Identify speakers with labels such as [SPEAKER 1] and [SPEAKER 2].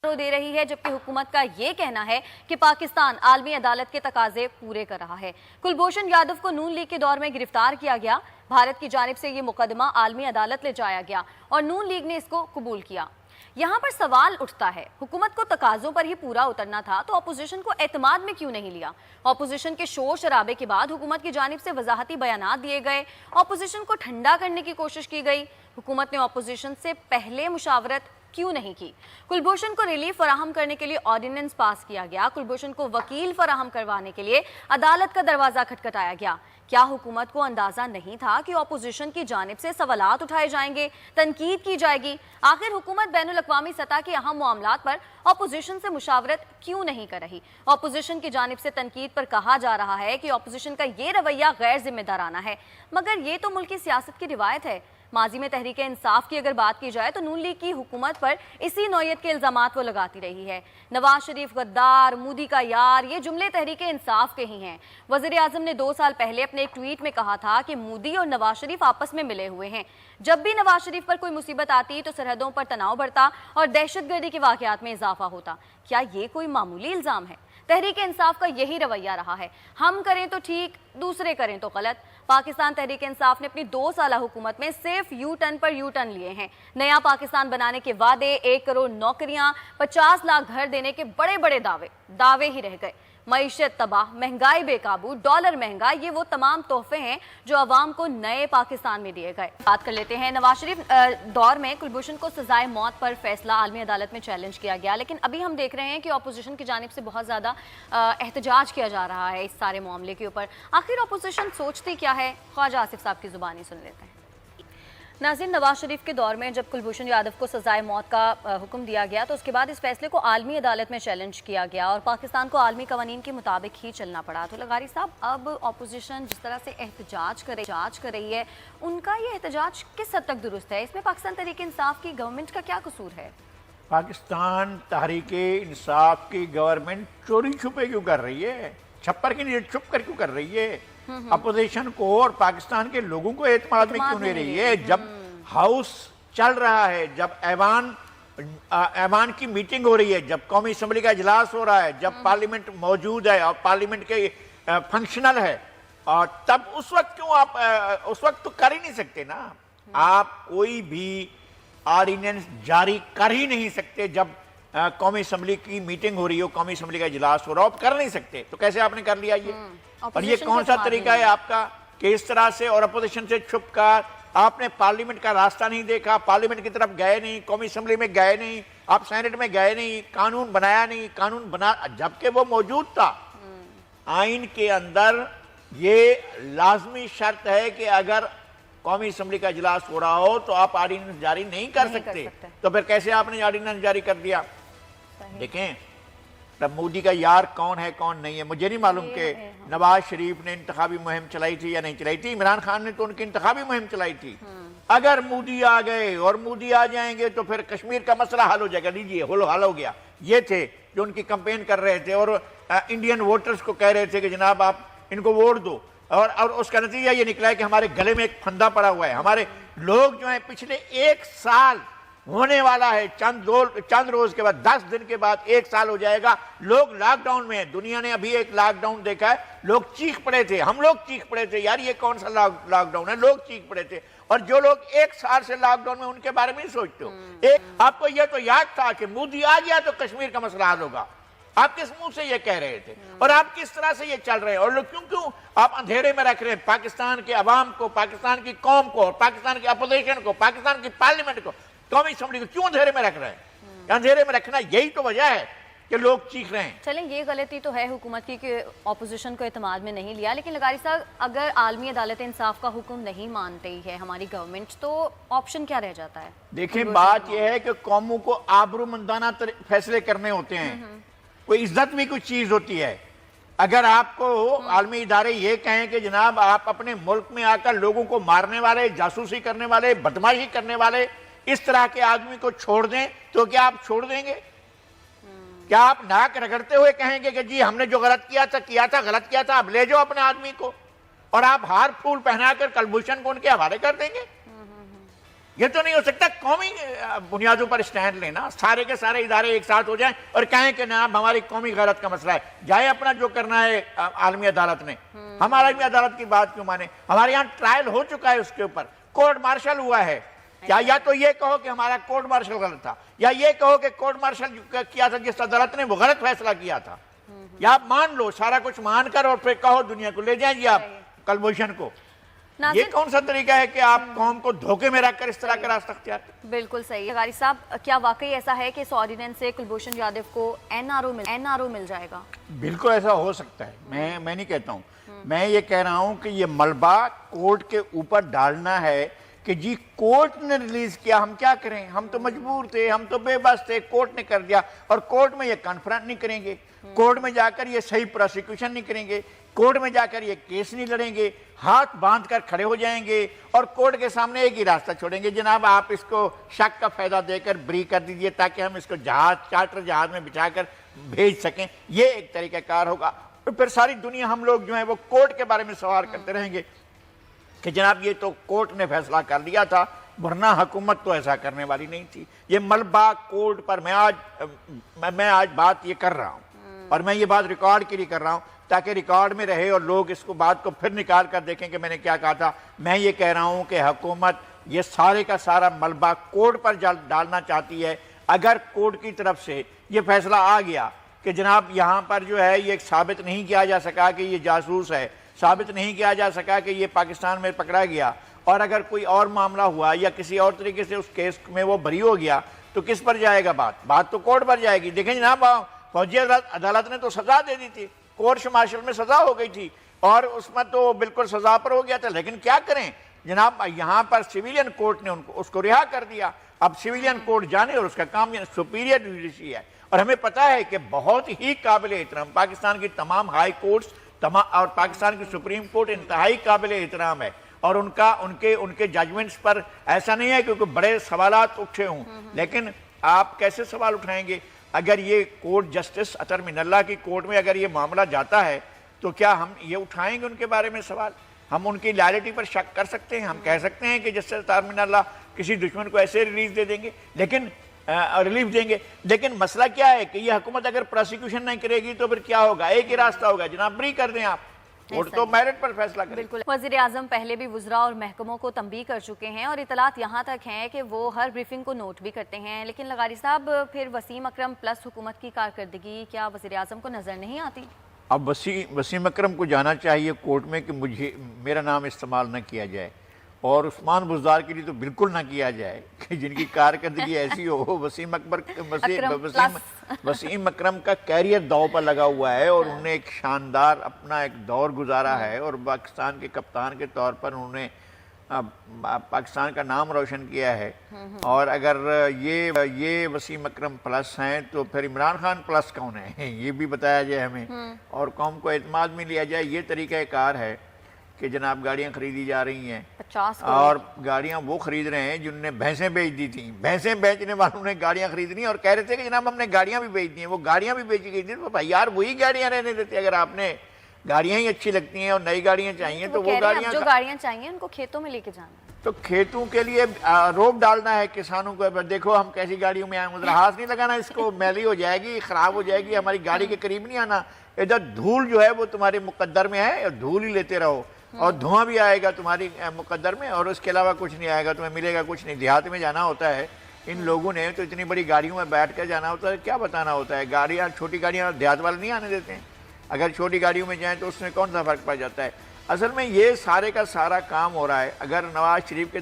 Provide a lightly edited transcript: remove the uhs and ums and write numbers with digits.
[SPEAKER 1] दे रही है, जबकि हुकूमत का ये कहना है कि पाकिस्तान आलमी अदालत के तकाजे पूरे कर रहा है। कुलभूषण यादव को नून लीग के दौर में गिरफ्तार किया गया। भारत की जानिब से ये मुकदमा आलमी अदालत ले जाया गया और नून लीग ने इसको कबूल किया। यहाँ पर सवाल उठता है, हुकूमत को तकाजों पर ही पूरा उतरना था तो अपोजिशन को एतमाद में क्यों नहीं लिया? अपोजिशन के शोर शराबे के बाद हुकूमत की जानिब से वजाहती बयानात दिए गए, अपोजिशन को ठंडा करने की कोशिश की गई। हुकूमत ने अपोजिशन से पहले मुशावरत क्यों नहीं की? कुलभूषण को रिलीफ फराहम करने के लिए ऑर्डिनेंस पास किया गया। कुलभूषण को वकील फराहम करवाने के लिए अदालत का दरवाजा खटखटाया गया। क्या हुकूमत को अंदाजा नहीं था कि अपोजिशन की जानिब से सवालात उठाए जाएंगे, तनकीद की जाएगी? आखिर हुकूमत बैनुल अक़वामी सतह के अहम मामलात पर अपोजिशन से मुशावरत क्यों नहीं कर रही? अपोजिशन की जानिब से तनकीद पर कहा जा रहा है कि अपोजिशन का ये रवैया गैर जिम्मेदाराना है, मगर ये तो मुल्क की सियासत की रिवायत है। माजी में तहरीक इंसाफ की अगर बात की जाए तो नून लीग की हुकूमत पर इसी नौयत के इल्जामात वो लगाती रही है। नवाज शरीफ गद्दार, मोदी का यार, ये जुमले तहरीक इंसाफ के ही हैं। वज़ीर आज़म ने 2 साल पहले अपने एक ट्वीट में कहा था कि मोदी और नवाज शरीफ आपस में मिले हुए हैं। जब भी नवाज शरीफ पर कोई मुसीबत आती तो सरहदों पर तनाव बढ़ता और दहशतगर्दी के वाक़यात में इजाफा होता। क्या ये कोई मामूली इल्ज़ाम है? तहरीक इंसाफ का यही रवैया रहा है, हम करें तो ठीक, दूसरे करें तो गलत। पाकिस्तान तहरीक इंसाफ ने अपनी 2 साल हुकूमत में सिर्फ यू टर्न पर यू टर्न लिए हैं। नया पाकिस्तान बनाने के वादे, 1 करोड़ नौकरियां, 50 लाख घर देने के बड़े बड़े दावे ही रह गए। मईशत तबाह, महंगाई बेकाबू, डॉलर महंगा, ये वो तमाम तोहफे हैं जो अवाम को नए पाकिस्तान में दिए गए। बात कर लेते हैं नवाज शरीफ दौर में कुलभूषण को सजाए मौत पर फैसला आलमी अदालत में चैलेंज किया गया, लेकिन अभी हम देख रहे हैं कि अपोजिशन की जानिब से बहुत ज़्यादा एहतजाज किया जा रहा है इस सारे मामले के ऊपर। आखिर अपोजिशन सोचती क्या है? ख्वाजा आसिफ साहब की जुबानी सुन लेते हैं। नाज़रीन, नवाज शरीफ के दौर में जब कुलभूषण यादव को सजाए मौत का हुक्म दिया गया तो उसके बाद इस फैसले को आलमी अदालत में चैलेंज किया गया और पाकिस्तान को आलमी कवानीन के मुताबिक ही चलना पड़ा। तो लगारी साहब, अब अपोजिशन जिस तरह से एहतजाज कर रही है, उनका ये एहतजाज किस हद तक दुरुस्त है? इसमें पाकिस्तान तहरीक इंसाफ की गवर्नमेंट का क्या कसूर है?
[SPEAKER 2] पाकिस्तान तहरीक इंसाफ की गवर्नमेंट चोरी छुपे क्यों कर रही है? छप्पर के नीचे छुप कर क्यों कर रही है? अपोजिशन को और पाकिस्तान के लोगों को एतमाद में क्यों नहीं रही है? जब हाउस चल रहा है, जब ऐवान की मीटिंग हो रही है, जब कौमी असम्बली का इजलास हो रहा है, जब पार्लियामेंट मौजूद है और पार्लियामेंट के फंक्शनल है, और तब उस वक्त क्यों आप उस वक्त तो कर ही नहीं सकते ना। आप कोई भी ऑर्डिनेंस जारी कर ही नहीं सकते जब कौमी असम्बली की मीटिंग हो रही हो, कौमी असम्बली का इजलास हो रहा हो, आप कर नहीं सकते। तो कैसे आपने कर लिया ये? और ये कौन सा तरीका है आपका कि इस तरह से और अपोजिशन से छुपकर आपने पार्लियामेंट का रास्ता नहीं देखा, पार्लियामेंट की तरफ गए नहीं, कौमी असम्बली में गए नहीं, आप सेनेट में गए नहीं, कानून बनाया नहीं, कानून बना जबकि वो मौजूद था। आइन के अंदर ये लाजमी शर्त है कि अगर कौमी असम्बली का इजलास हो रहा हो तो आप ऑर्डिनेंस जारी नहीं कर सकते। तो फिर कैसे आपने ऑर्डिनेंस जारी कर दिया? देखें, तब मोदी का यार कौन है कौन नहीं है मुझे नहीं मालूम कि नवाज शरीफ ने इंतखाबी मुहिम चलाई थी या नहीं चलाई थी। इमरान खान ने तो उनकी इंतखाबी मुहिम चलाई थी। अगर मोदी आ गए और मोदी आ जाएंगे तो फिर कश्मीर का मसला हल हो जाएगा। लीजिए, हल हो गया। ये थे जो उनकी कैंपेन कर रहे थे और इंडियन वोटर्स को कह रहे थे कि जनाब आप इनको वोट दो, और उसका नतीजा ये निकला है कि हमारे गले में एक फंदा पड़ा हुआ है। हमारे लोग जो है पिछले 1 साल होने वाला है, चंद रोज के बाद, 10 दिन के बाद 1 साल हो जाएगा, लोग लॉकडाउन में हैं। दुनिया ने अभी एक लॉकडाउन देखा है, लोग चीख पड़े थे, हम लोग चीख पड़े थे, यार ये कौन सा लॉकडाउन है? लोग चीख पड़े थे। और जो लोग 1 साल से लॉकडाउन में, उनके बारे में नहीं सोचते हो। आपको यह तो याद था कि मोदी आ गया तो कश्मीर का मसला हल होगा। आप किस मुंह से ये कह रहे थे और आप किस तरह से ये चल रहे हैं? और लोग क्यों आप अंधेरे में रख रहे हैं पाकिस्तान के अवाम को, पाकिस्तान की कौम को, पाकिस्तान की अपोजिशन को, पाकिस्तान की पार्लियामेंट को, कौमी असम्बली को क्यों अंधेरे में रख रहे हैं? अंधेरे में रखना यही तो वजह है कि लोग चीख रहे हैं।
[SPEAKER 1] चलें, ये गलती तो है हुकूमत की कि अपोजिशन को एतमाद में नहीं लिया, लेकिन लगारी साहब, अगर आलमी अदालत इंसाफ का हुक्म नहीं मानते ही है हमारी गवर्नमेंट, तो ऑप्शन क्या रह जाता है?
[SPEAKER 2] देखें, बात यह है कि कौमों को आबरूमंदाना फैसले करने होते हैं। कोई इज्जत भी कुछ चीज होती है। अगर आपको आलमी इदारे ये कहें कि जनाब आप अपने मुल्क में आकर लोगों को मारने वाले, जासूसी करने वाले, बदमाशी करने वाले इस तरह के आदमी को छोड़ दें, तो क्या आप छोड़ देंगे? क्या आप नाक रगड़ते हुए कहेंगे कि जी हमने जो गलत किया था गलत किया था, अब ले जाओ अपने आदमी को, और आप हार फूल पहनाकर कुलभूषण को उनके हवाले कर देंगे? یہ تو نہیں ہو سکتا قومی بنیادوں پر سٹینڈ لینا، سارے کے سارے ادارے ایک ساتھ ہو جائیں اور کہیں کہ جناب ہماری قومی غیرت کا مسئلہ ہے، جائے اپنا جو کرنا ہے عالمی عدالت نے، ہم عالمی عدالت کی بات کیوں مانے؟ ہمارے یہاں ٹرائل ہو چکا ہے اس کے اوپر، کورٹ مارشل ہوا ہے، کیا یا تو یہ کہو کہ ہمارا کورٹ مارشل غلط تھا، یا یہ کہو کہ کورٹ مارشل کیا تھا جس عدالت نے وہ غلط فیصلہ کیا تھا، یا آپ مان لو سارا کچھ مان کر اور پھر کہو دنیا کو لے جائیں جی آپ کلبھوشن کو۔ یہ کون سا طریقہ ہے کہ آپ قوم کو دھوکے میں رکھ کر اس طرح کا راستہ اختیار کریں؟
[SPEAKER 1] بالکل صحیح ہے غاری صاحب، کیا واقعی ایسا ہے کہ اس آرڈیننس سے کلبھوشن یادو کو این آر او مل جائے گا؟
[SPEAKER 2] بالکل ایسا ہو سکتا ہے، میں نہیں کہتا ہوں، میں یہ کہہ رہا ہوں کہ یہ ملبہ کورٹ کے اوپر ڈالنا ہے کہ جی کورٹ نے ریلیز کیا، ہم کیا کریں، ہم تو مجبور تھے، ہم تو بے بس تھے، کورٹ نے کر دیا، اور کورٹ میں یہ کانفرنٹ نہیں کریں گے، کورٹ میں جا کر یہ صحیح پروسیکیوشن نہیں کریں گے، کورٹ میں جا کر یہ کیس نہیں لڑیں گے، ہاتھ باندھ کر کھڑے ہو جائیں گے اور کورٹ کے سامنے ایک ہی راستہ چھوڑیں گے، جناب آپ اس کو شک کا فائدہ دے کر بری کر دیجئے تاکہ ہم اس کو چارٹر جہاز میں بچھا کر بھیج سکیں، یہ ایک طریقہ کار ہوگا۔ اور پھر ساری دنیا ہم لوگ جو ہیں وہ کورٹ کے بارے میں سوال کرتے رہیں گے کہ جناب یہ تو کورٹ نے فیصلہ کر لیا تھا، ورنہ حکومت تو ایسا کرنے والی نہیں تھی۔ یہ ملبہ کورٹ پر میں آج بات یہ کر رہا ہوں اور میں یہ بات ریکارڈ کے لیے کر رہا ہوں تاکہ ریکارڈ میں رہے اور لوگ اس کو بات کو پھر نکال کر دیکھیں کہ میں نے کیا کہا تھا۔ میں یہ کہہ رہا ہوں کہ حکومت یہ سارے کا سارا ملبہ کورٹ پر ڈالنا چاہتی ہے۔ اگر کورٹ کی طرف سے یہ فیصلہ آ گیا کہ جناب یہاں پر جو ہے یہ ثابت نہیں کیا جا سکا کہ یہ جاسوس ہے، ثابت نہیں کیا جا سکا کہ یہ پاکستان میں پکڑا گیا، اور اگر کوئی اور معاملہ ہوا یا کسی اور طریقے سے اس کیس میں وہ بری ہو گیا، تو کس پر جائے گا بات تو کورٹ پر جائے گی۔ دیکھیں جناب فوجی عدالت نے تو سزا دے دی تھی، کورٹ مارشل میں سزا ہو گئی تھی اور اس میں تو بالکل سزا پر ہو گیا تھا، لیکن کیا کریں جناب یہاں پر سویلین کورٹ نے اس کو رہا کر دیا۔ اب سویلین کورٹ جانے اور اس کا کام سپیریئر جوڈیشری ہے، اور ہمیں پتہ ہے کہ بہت ہی قابل احترام پاکستان کی تمام ہائی کورٹس اور پاکستان کی سپریم کورٹ انتہائی قابل احترام ہے، اور ان کے ججمنٹس پر ایسا نہیں ہے کہ کوئی بڑے سوالات اٹھے ہوں، لیکن آپ کیسے سوال اٹھائیں گے اگر یہ کورٹ جسٹس اطہر من اللہ کی کورٹ میں اگر یہ معاملہ جاتا ہے تو کیا ہم یہ اٹھائیں گے ان کے بارے میں سوال؟ ہم ان کی لائلٹی پر شک کر سکتے ہیں؟ ہم کہہ سکتے ہیں کہ جسٹس اطہر من اللہ کسی دشمن کو ایسے ریلیف دیں گے، لیکن مسئلہ کیا ہے کہ یہ حکومت اگر پروسیکیوشن نہیں کرے گی تو پھر کیا ہوگا؟ ایک ہی راستہ ہوگا، جناب بری کر دیں آپ، کورٹ تو میرٹ پر فیصلہ کرے۔
[SPEAKER 1] بالکل، وزیر اعظم پہلے بھی وزراء اور محکموں کو تنبیہ کر چکے ہیں اور اطلاعات یہاں تک ہیں کہ وہ ہر بریفنگ کو نوٹ بھی کرتے ہیں، لیکن لغاری صاحب پھر وسیم اکرم پلس حکومت کی کارکردگی کیا وزیر اعظم کو نظر نہیں آتی؟
[SPEAKER 2] اب وسیم اکرم کو جانا چاہیے کورٹ میں کہ میرا نام استعمال نہ کیا جائے، اور عثمان بزدار کے لیے تو بالکل نہ کیا جائے کہ جن کی کارکردگی ایسی ہو۔ وسیم اکرم کا کیریئر داؤ پر لگا ہوا ہے اور انہوں نے ایک شاندار اپنا ایک دور گزارا ہے، اور پاکستان کے کپتان کے طور پر انہوں نے پاکستان کا نام روشن کیا ہے، اور اگر یہ وسیم اکرم پلس ہیں تو پھر عمران خان پلس کون ہے یہ بھی بتایا جائے ہمیں، اور قوم کو اعتماد میں لیا جائے۔ یہ طریقہ کار ہے کہ جناب گاڑیاں خریدی جا رہی ہیں، اور گاڑیاں وہ خرید رہے ہیں جن نے بھینسیں بیچ دی تھیں، بھینسیں بیچنے والوں نے گاڑیاں خریدنی اور کہہ رہے تھے کہ جناب ہم نے گاڑیاں بھی بیچ دی ہیں، وہ گاڑیاں بھی بیچی گئی تھی، تو بھائی یار وہی گاڑیاں رہنے دیتے، اگر آپ نے گاڑیاں ہی اچھی لگتی ہیں اور نئی گاڑیاں چاہیے تو وہ گاڑیاں
[SPEAKER 1] جو گاڑیاں چاہیے ان کو کھیتوں میں لے کے جانا ہے،
[SPEAKER 2] تو کھیتوں کے لیے روب ڈالنا ہے کسانوں کو، دیکھو ہم کیسی گاڑیوں میں آئیں، ادھر ہاتھ نہیں لگانا، اس کو میلی ہو جائے گی، خراب ہو جائے گی، ہماری گاڑی کے قریب نہیں آنا، ادھر دھول جو ہے وہ تمہارے مقدر میں ہے، اور دھول ہی لیتے رہو، اور دھواں بھی آئے گا تمہاری مقدر میں، اور اس کے علاوہ کچھ نہیں آئے گا، تمہیں ملے گا کچھ نہیں۔ دیہات میں جانا ہوتا ہے ان لوگوں نے تو اتنی بڑی گاڑیوں میں بیٹھ کر جانا ہوتا ہے، کیا بتانا ہوتا ہے، گاڑیاں چھوٹی گاڑیاں دیہات والے نہیں آنے دیتے ہیں، اگر چھوٹی گاڑیوں میں جائیں تو اس میں کون سا فرق پڑ جاتا ہے۔ اصل میں یہ سارے کا سارا کام ہو رہا ہے، اگر نواز شریف کے